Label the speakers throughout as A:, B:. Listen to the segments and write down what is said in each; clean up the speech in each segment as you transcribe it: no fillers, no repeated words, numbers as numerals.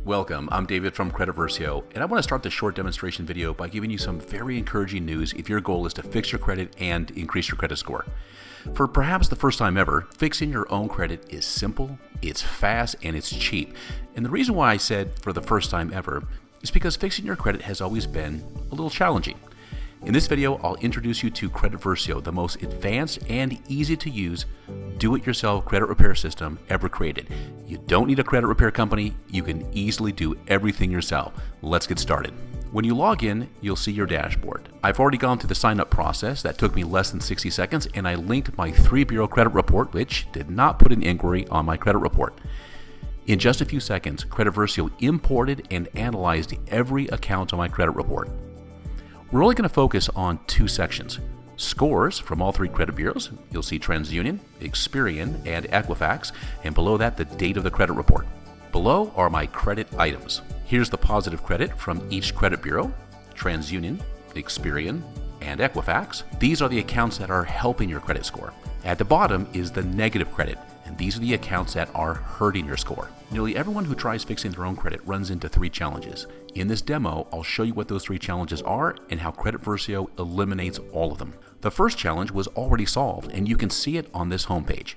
A: Welcome, I'm David from Credit Versio, and I want to start this short demonstration video by giving you some very encouraging news if your goal is to fix your credit and increase your credit score. For perhaps the first time ever, fixing your own credit is simple, it's fast, and it's cheap. And the reason why I said for the first time ever is because fixing your credit has always been a little challenging. In this video, I'll introduce you to Credit Versio, the most advanced and easy to use do-it-yourself credit repair system ever created. You don't need a credit repair company. You can easily do everything yourself. Let's get started. When you log in, you'll see your dashboard. I've already gone through the sign-up process. That took me less than 60 seconds, and I linked my 3-bureau credit report, which did not put an inquiry on my credit report. In just a few seconds, Credit Versio imported and analyzed every account on my credit report. We're only going to focus on two sections. Scores from all 3 credit bureaus. You'll see Transunion, Experian, and Equifax, and below that, the date of the credit report. Below are my credit items. Here's the positive credit from each credit bureau, Transunion, Experian, and Equifax. These are the accounts that are helping your credit score. At the bottom is the negative credit, and these are the accounts that are hurting your score. Nearly everyone who tries fixing their own credit runs into 3 challenges. In this demo, I'll show you what those 3 challenges are and how Credit Versio eliminates all of them. The first challenge was already solved, and you can see it on this homepage.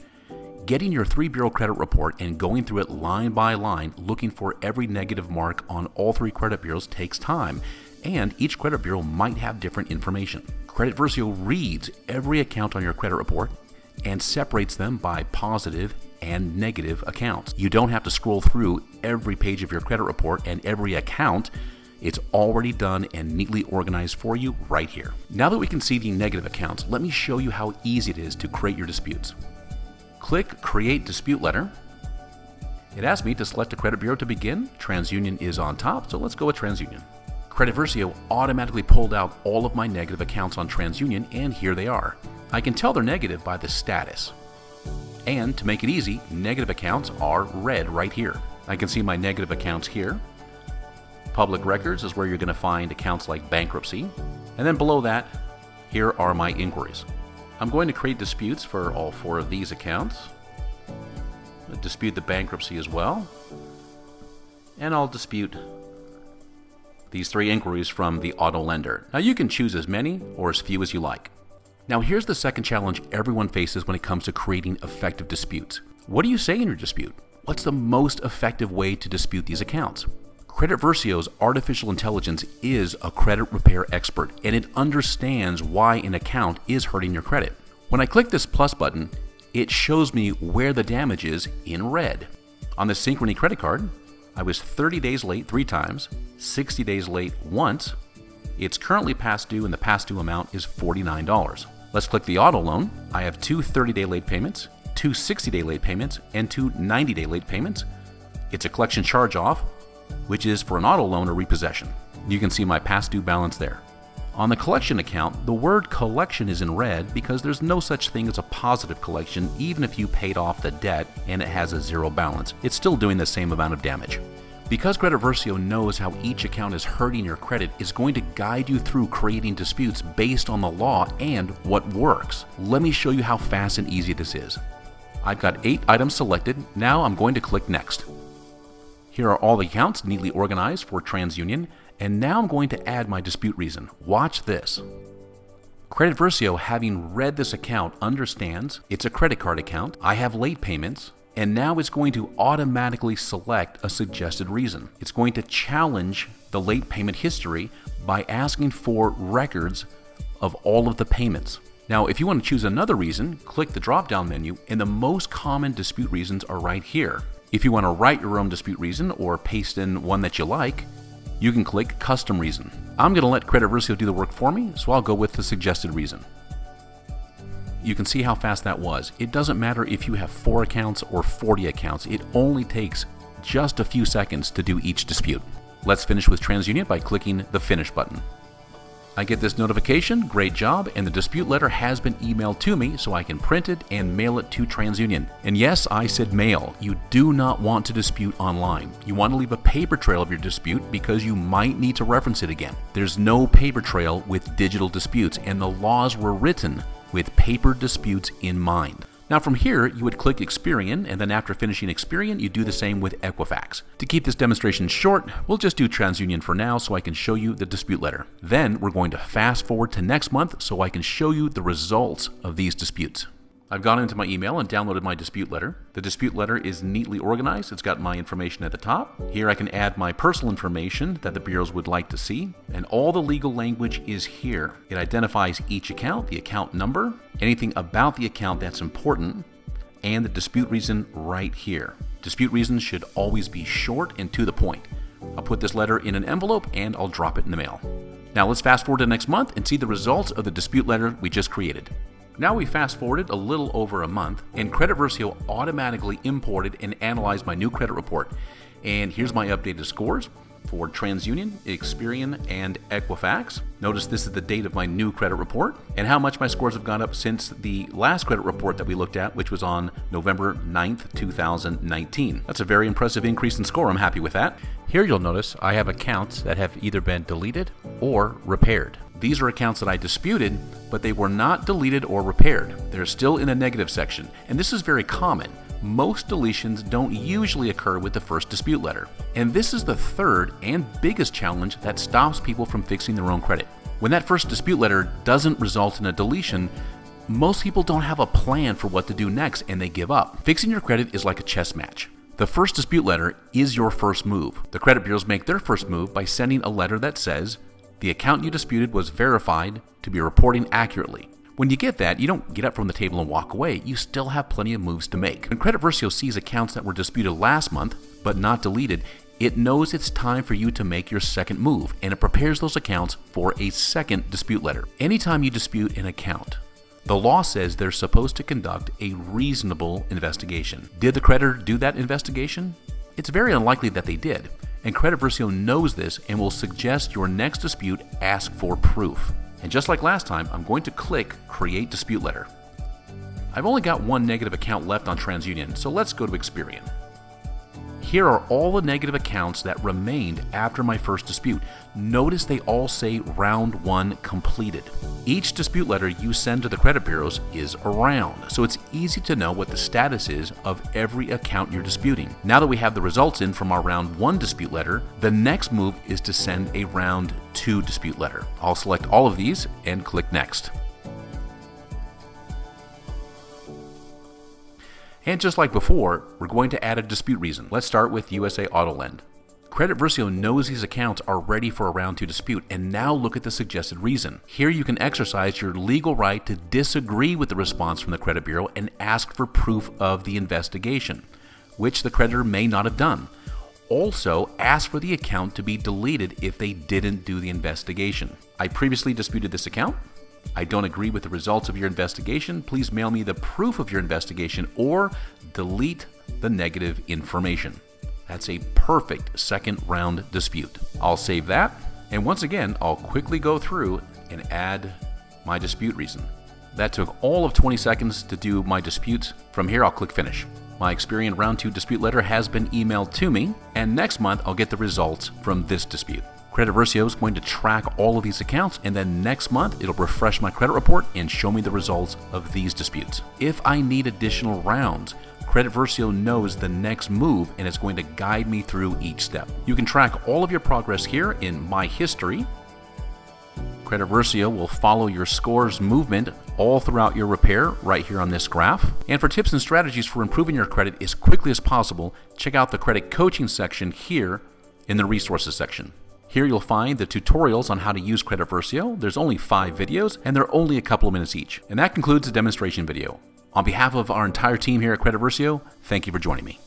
A: Getting your 3-bureau credit report and going through it line by line, looking for every negative mark on all 3 credit bureaus takes time, and each credit bureau might have different information. Credit Versio reads every account on your credit report and separates them by positive and negative accounts. You don't have to scroll through every page of your credit report and every account. It's already done and neatly organized for you right here. Now that we can see the negative accounts, let me show you how easy it is to create your disputes. Click Create Dispute Letter. It asks me to select a credit bureau to begin. Transunion is on top, so let's go with Transunion. Credit Versio automatically pulled out all of my negative accounts on Transunion, and here they are. I can tell they're negative by the status. And to make it easy, negative accounts are red right here. I can see my negative accounts here. Public records is where you're going to find accounts like bankruptcy. And then below that, here are my inquiries. I'm going to create disputes for all 4 of these accounts. I'll dispute the bankruptcy as well. And I'll dispute these 3 inquiries from the auto lender. Now you can choose as many or as few as you like. Now here's the second challenge everyone faces when it comes to creating effective disputes. What do you say in your dispute? What's the most effective way to dispute these accounts? Credit Versio's artificial intelligence is a credit repair expert, and it understands why an account is hurting your credit. When I click this plus button, it shows me where the damage is in red. On the Synchrony credit card, I was 30 days late 3 times, 60 days late once. It's currently past due, and the past due amount is $49. Let's click the auto loan. I have 2 30-day late payments, 2 60-day late payments, and 2 90-day late payments. It's a collection charge-off, which is for an auto loan or repossession. You can see my past due balance there. On the collection account, the word collection is in red because there's no such thing as a positive collection. Even if you paid off the debt and it has a 0 balance, it's still doing the same amount of damage. Because Credit Versio knows how each account is hurting your credit, it's going to guide you through creating disputes based on the law and what works. Let me show you how fast and easy this is. I've got 8 items selected. Now I'm going to click Next. Here are all the accounts neatly organized for Transunion, and now I'm going to add my dispute reason. Watch this. Credit Versio, having read this account, understands it's a credit card account, I have late payments, and now it's going to automatically select a suggested reason. It's going to challenge the late payment history by asking for records of all of the payments. Now, if you want to choose another reason, click the drop-down menu, and the most common dispute reasons are right here. If you want to write your own dispute reason or paste in one that you like, you can click Custom Reason. I'm going to let Credit Versio do the work for me, so I'll go with the suggested reason. You can see how fast that was. It doesn't matter if you have 4 accounts or 40 accounts. It only takes just a few seconds to do each dispute. Let's finish with Transunion by clicking the Finish button. I get this notification, great job, and the dispute letter has been emailed to me so I can print it and mail it to Transunion. And yes, I said mail. You do not want to dispute online. You want to leave a paper trail of your dispute because you might need to reference it again. There's no paper trail with digital disputes, and the laws were written with paper disputes in mind. Now from here, you would click Experian, and then after finishing Experian, you do the same with Equifax. To keep this demonstration short, we'll just do Transunion for now so I can show you the dispute letter. Then we're going to fast forward to next month so I can show you the results of these disputes. I've gone into my email and downloaded my dispute letter. The dispute letter is neatly organized. It's got my information at the top. Here I can add my personal information that the bureaus would like to see, and all the legal language is here. It identifies each account, the account number, anything about the account that's important, and the dispute reason right here. Dispute reasons should always be short and to the point. I'll put this letter in an envelope and I'll drop it in the mail. Now let's fast forward to next month and see the results of the dispute letter we just created. Now we fast forwarded a little over a month, and Credit Versio automatically imported and analyzed my new credit report. And here's my updated scores for Transunion, Experian, and Equifax. Notice this is the date of my new credit report and how much my scores have gone up since the last credit report that we looked at, which was on November 9th, 2019. That's a very impressive increase in score. I'm happy with that. Here you'll notice I have accounts that have either been deleted or repaired. These are accounts that I disputed, but they were not deleted or repaired. They're still in the negative section, and this is very common. Most deletions don't usually occur with the first dispute letter. And this is the third and biggest challenge that stops people from fixing their own credit. When that first dispute letter doesn't result in a deletion, most people don't have a plan for what to do next and they give up. Fixing your credit is like a chess match. The first dispute letter is your first move. The credit bureaus make their first move by sending a letter that says, "The account you disputed was verified to be reporting accurately." When you get that, you don't get up from the table and walk away. You still have plenty of moves to make. When Credit Versio sees accounts that were disputed last month but not deleted, it knows it's time for you to make your second move, and it prepares those accounts for a second dispute letter. Anytime you dispute an account, the law says they're supposed to conduct a reasonable investigation. Did the creditor do that investigation? It's very unlikely that they did. And Credit Versio knows this and will suggest your next dispute ask for proof. And just like last time, I'm going to click Create Dispute Letter. I've only got one negative account left on Transunion, so let's go to Experian. Here are all the negative accounts that remained after my first dispute. Notice they all say round 1 completed. Each dispute letter you send to the credit bureaus is a round, so it's easy to know what the status is of every account you're disputing. Now that we have the results in from our round 1 dispute letter, the next move is to send a round 2 dispute letter. I'll select all of these and click Next. And just like before, we're going to add a dispute reason. Let's start with USA Auto Lend. Credit Versio knows these accounts are ready for a round 2 dispute, and now look at the suggested reason. Here you can exercise your legal right to disagree with the response from the credit bureau and ask for proof of the investigation, which the creditor may not have done. Also, ask for the account to be deleted if they didn't do the investigation. I previously disputed this account. I don't agree with the results of your investigation. Please mail me the proof of your investigation or delete the negative information. That's a perfect second round dispute. I'll save that, and once again, I'll quickly go through and add my dispute reason. That took all of 20 seconds to do my disputes. From here, I'll click Finish. My Experian round 2 dispute letter has been emailed to me, and next month I'll get the results from this dispute. Credit Versio is going to track all of these accounts, and then next month it'll refresh my credit report and show me the results of these disputes. If I need additional rounds, Credit Versio knows the next move and is going to guide me through each step. You can track all of your progress here in My History. Credit Versio will follow your scores movement all throughout your repair right here on this graph. And for tips and strategies for improving your credit as quickly as possible, check out the credit coaching section here in the resources section. Here you'll find the tutorials on how to use Credit Versio. There's only 5 videos, and they're only a couple of minutes each. And that concludes the demonstration video. On behalf of our entire team here at Credit Versio, thank you for joining me.